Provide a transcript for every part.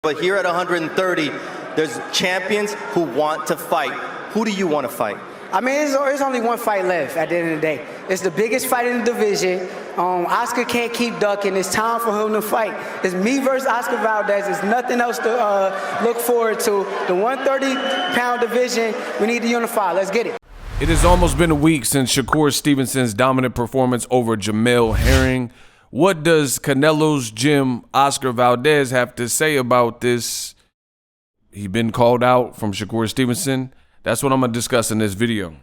But here at 130, there's champions who want to fight. Who do you want to fight? I mean, there's only one fight left at the end of the day. It's the biggest fight in the division. Oscar can't keep ducking. It's time for him to fight. It's me versus Oscar Valdez. There's nothing else to look forward to. The 130-pound division, we need to unify. Let's get it. It has almost been a week since Shakur Stevenson's dominant performance over Jamel Herring. What does Canelo's gym, Oscar Valdez, have to say about this? He been called out from Shakur Stevenson. That's what I'm going to discuss in this video.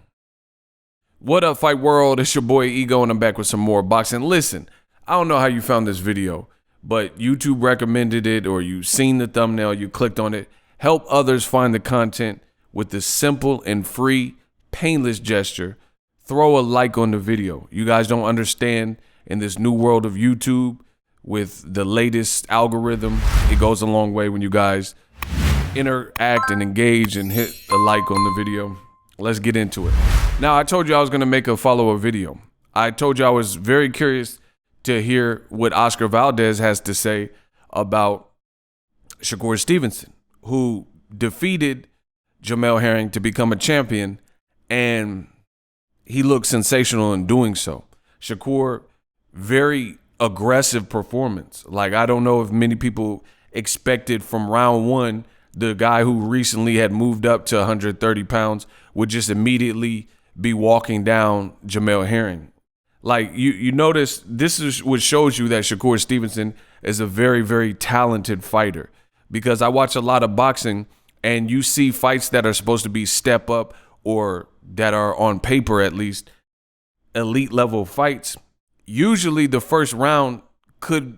What up, Fight World? It's your boy Ego, and I'm back with some more boxing. Listen, I don't know how you found this video, but YouTube recommended it, or you seen the thumbnail, you clicked on it. Help others find the content with this simple and free, painless gesture. Throw a like on the video. You guys don't understand, in this new world of YouTube with the latest algorithm, it goes a long way when you guys interact and engage and hit a like on the video. Let's get into it. Now, I told you I was going to make a follow-up video. I told you I was very curious to hear what Oscar Valdez has to say about Shakur Stevenson, who defeated Jamel Herring to become a champion, and he looked sensational in doing so. Shakur, very aggressive performance. Like, I don't know if many people expected from round one the guy who recently had moved up to 130 pounds would just immediately be walking down Jamel Herring. Like, you notice this is what shows you that Shakur Stevenson is a very, very talented fighter, because I watch a lot of boxing and you see fights that are supposed to be step up, or that are on paper at least elite level fights. Usually the first round could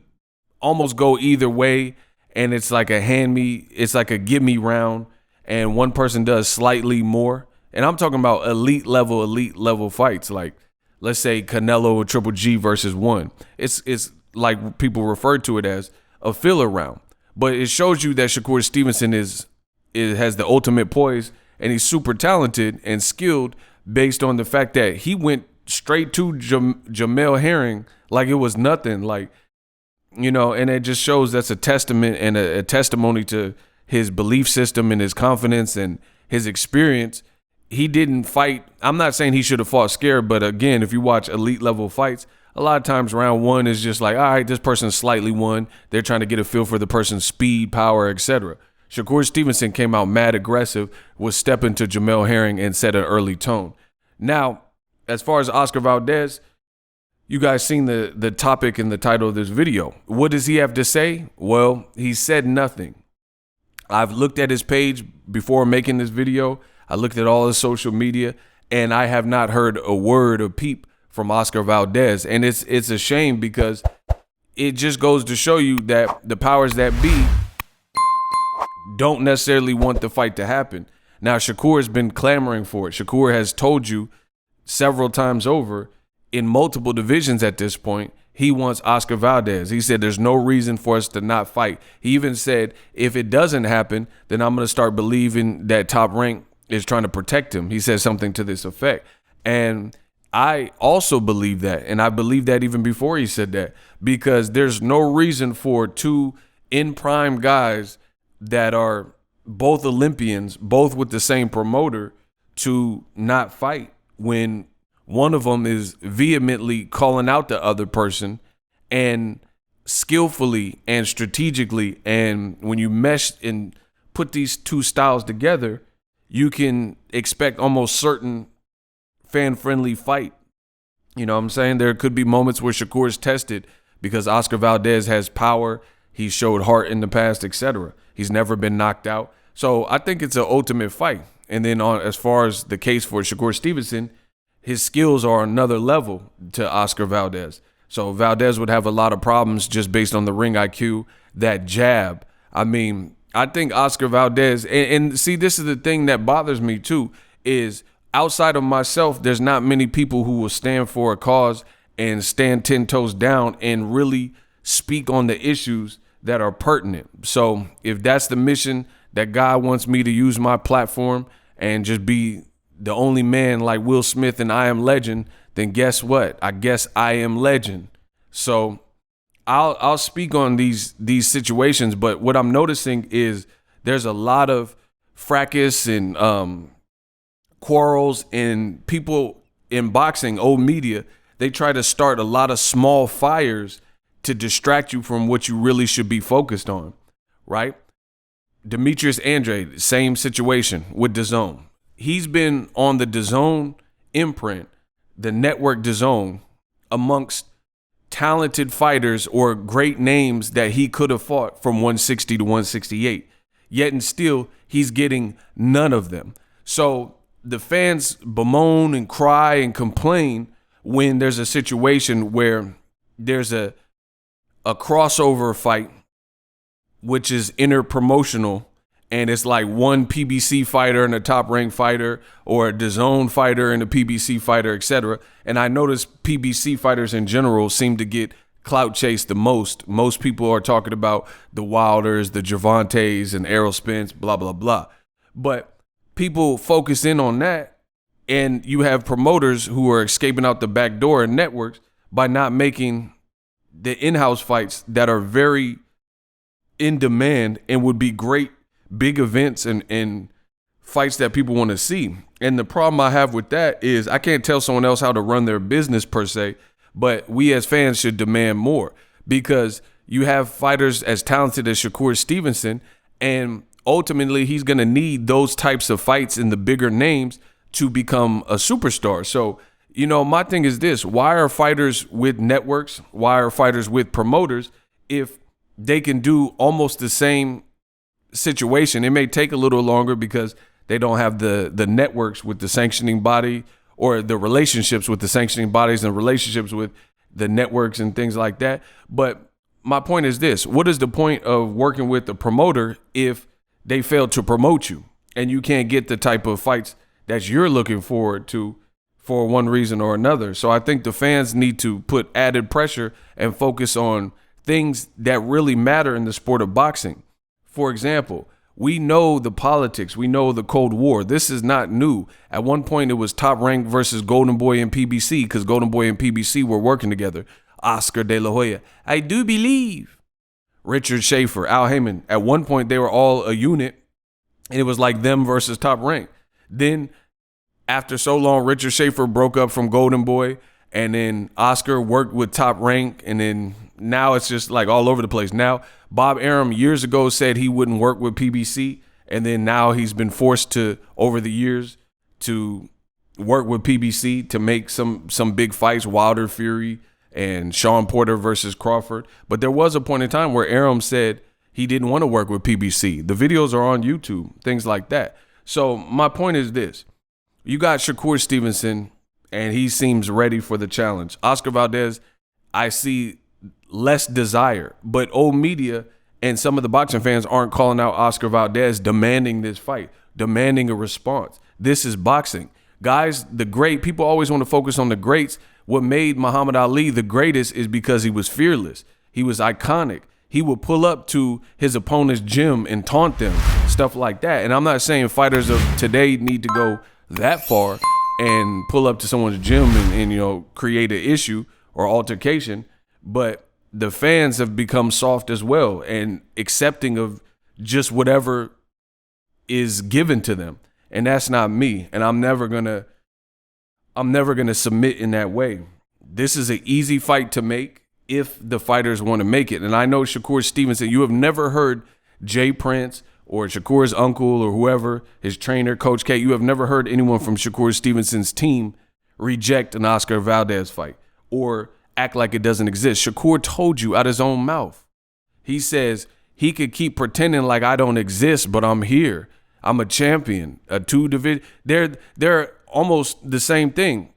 almost go either way, and it's like it's like a give me round, and one person does slightly more. And I'm talking about elite level fights, like let's say Canelo or Triple G versus one. It's like people refer to it as a filler round, but it shows you that Shakur Stevenson has the ultimate poise, and he's super talented and skilled based on the fact that he went straight to Jamel Herring like it was nothing, like, you know, and it just shows that's a testament and a testimony to his belief system and his confidence and his experience. He didn't fight. I'm not saying he should have fought scared, but again, if you watch elite level fights, a lot of times round one is just like, all right, this person slightly won. They're trying to get a feel for the person's speed, power, etc. Shakur Stevenson came out mad aggressive, was stepping to Jamel Herring and set an early tone. Now, as far as Oscar Valdez, you guys seen the topic and the title of this video. What does he have to say? Well, he said nothing. I've looked at his page before making this video. I looked at all his social media, and I have not heard a word or peep from Oscar Valdez. And it's a shame, because it just goes to show you that the powers that be don't necessarily want the fight to happen. Now, Shakur has been clamoring for it. Shakur has told you several times over in multiple divisions at this point, he wants Oscar Valdez. He said there's no reason for us to not fight. He even said if it doesn't happen, then I'm going to start believing that Top Rank is trying to protect him. He said something to this effect. And I also believe that. And I believe that even before he said that, because there's no reason for two in prime guys that are both Olympians, both with the same promoter, to not fight when one of them is vehemently calling out the other person, and skillfully and strategically. And when you mesh and put these two styles together, you can expect almost certain fan-friendly fight. You know what I'm saying? There could be moments where Shakur is tested because Oscar Valdez has power. He showed heart in the past, etc. He's never been knocked out. So I think it's an ultimate fight. And then as far as the case for Shakur Stevenson, his skills are another level to Oscar Valdez. So Valdez would have a lot of problems just based on the ring IQ, that jab. I mean, I think Oscar Valdez, and see, this is the thing that bothers me too, is outside of myself, there's not many people who will stand for a cause and stand 10 toes down and really speak on the issues that are pertinent. So if that's the mission, that God wants me to use my platform and just be the only man like Will Smith and I Am Legend, then guess what? I guess I am legend. So I'll speak on these situations, but what I'm noticing is there's a lot of fracas and quarrels, and people in boxing, old media, they try to start a lot of small fires to distract you from what you really should be focused on, right? Demetrius Andrade, same situation with DAZN. He's been on the DAZN imprint, the network DAZN, amongst talented fighters or great names that he could have fought from 160 to 168. Yet and still, he's getting none of them. So the fans bemoan and cry and complain when there's a situation where there's a crossover fight, which is interpromotional, and it's like one PBC fighter and a top-ranked fighter, or a DAZN fighter and a PBC fighter, etc. And I notice PBC fighters in general seem to get clout chased the most. Most people are talking about the Wilders, the Gervontas, and Errol Spence, blah, blah, blah. But people focus in on that, and you have promoters who are escaping out the back door in networks by not making the in-house fights that are very in demand and would be great big events and fights that people want to see. And the problem I have with that is I can't tell someone else how to run their business per se, but we as fans should demand more, because you have fighters as talented as Shakur Stevenson, and ultimately he's going to need those types of fights in the bigger names to become a superstar. So, you know, my thing is this: why are fighters with networks, why are fighters with promoters, if they can do almost the same situation? It may take a little longer because they don't have the networks with the sanctioning body, or the relationships with the sanctioning bodies and relationships with the networks and things like that. But my point is this: what is the point of working with the promoter if they fail to promote you and you can't get the type of fights that you're looking forward to for one reason or another? So I think the fans need to put added pressure and focus on things that really matter in the sport of boxing. For example, we know the politics. We know the Cold War. This is not new. At one point, it was Top Rank versus Golden Boy and PBC, because Golden Boy and PBC were working together. Oscar De La Hoya, I do believe. Richard Schaefer, Al Heyman. At one point, they were all a unit, and it was like them versus Top Rank. Then, after so long, Richard Schaefer broke up from Golden Boy, and then Oscar worked with Top Rank, and then now it's just like all over the place. Now, Bob Arum years ago said he wouldn't work with PBC, and then now he's been forced to, over the years, to work with PBC to make some big fights, Wilder Fury and Sean Porter versus Crawford. But there was a point in time where Arum said he didn't want to work with PBC. The videos are on YouTube, things like that. So my point is this: you got Shakur Stevenson, and he seems ready for the challenge. Oscar Valdez, I see less desire, but old media and some of the boxing fans aren't calling out Oscar Valdez, demanding this fight, demanding a response. This is boxing. Guys, the great, people always want to focus on the greats. What made Muhammad Ali the greatest is because he was fearless. He was iconic. He would pull up to his opponent's gym and taunt them, stuff like that. And I'm not saying fighters of today need to go that far and pull up to someone's gym and you know, create an issue or altercation, but the fans have become soft as well and accepting of just whatever is given to them. And that's not me. And I'm never gonna submit in that way. This is an easy fight to make if the fighters want to make it. And I know Shakur Stevenson, you have never heard Jay Prince or Shakur's uncle or whoever, his trainer, Coach K, you have never heard anyone from Shakur Stevenson's team reject an Oscar Valdez fight or act like it doesn't exist. Shakur told you out his own mouth. He says he could keep pretending like I don't exist, but I'm here. I'm a champion, a two division. They're almost the same thing,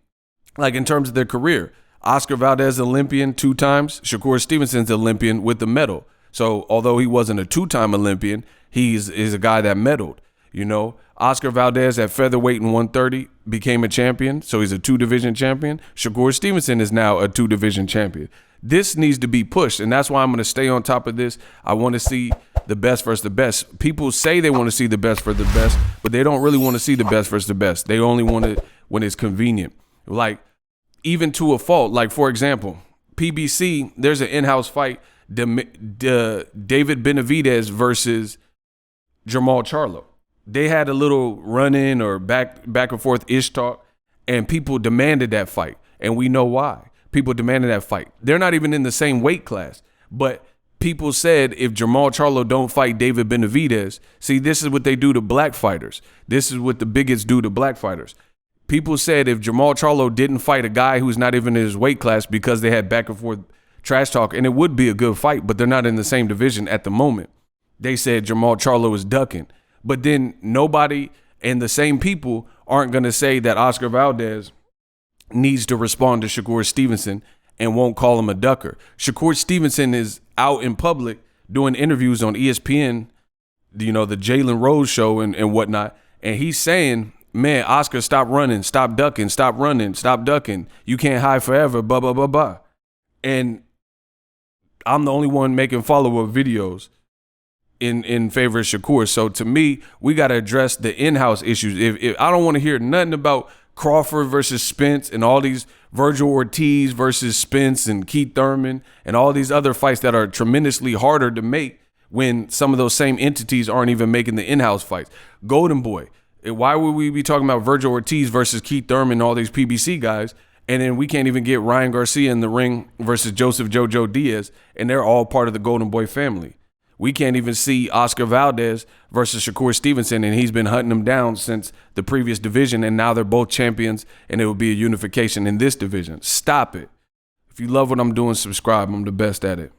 like in terms of their career. Oscar Valdez, Olympian 2 times. Shakur Stevenson's Olympian with the medal. So although he wasn't a 2-time Olympian, he's a guy that medaled. You know, Oscar Valdez at featherweight in 130 became a champion, so he's a 2-division champion. Shakur Stevenson is now a 2-division champion. This needs to be pushed, and that's why I'm going to stay on top of this. I want to see the best versus the best. People say they want to see the best for the best, but they don't really want to see the best versus the best. They only want it when it's convenient. Like, even to a fault. Like, for example, PBC, there's an in-house fight, David Benavidez versus Jermall Charlo. They had a little run-in or back and forth ish talk, and people demanded that fight. And we know why. People demanded that fight. They're not even in the same weight class, but people said if Jermall Charlo don't fight David Benavidez, see, this is what they do to black fighters. This is what the bigots do to black fighters. People said if Jermall Charlo didn't fight a guy who's not even in his weight class because they had back and forth trash talk, and it would be a good fight, but they're not in the same division at the moment. They said Jermall Charlo is ducking. But then nobody and the same people aren't going to say that Oscar Valdez needs to respond to Shakur Stevenson and won't call him a ducker. Shakur Stevenson is out in public doing interviews on ESPN, the Jalen Rose show and whatnot, and he's saying, man, Oscar, stop running, stop ducking, stop running, stop ducking. You can't hide forever, blah, blah, blah, blah. And I'm the only one making follow-up videos in favor of Shakur. So to me, we got to address the in-house issues. If I don't want to hear nothing about Crawford versus Spence and all these Virgil Ortiz versus Spence and Keith Thurman and all these other fights that are tremendously harder to make when some of those same entities aren't even making the in-house fights. Golden Boy. Why would we be talking about Virgil Ortiz versus Keith Thurman and all these PBC guys, and then we can't even get Ryan Garcia in the ring versus Joseph Jojo Diaz, and they're all part of the Golden Boy family? We can't even see Oscar Valdez versus Shakur Stevenson, and he's been hunting them down since the previous division, and now they're both champions, and it will be a unification in this division. Stop it. If you love what I'm doing, subscribe. I'm the best at it.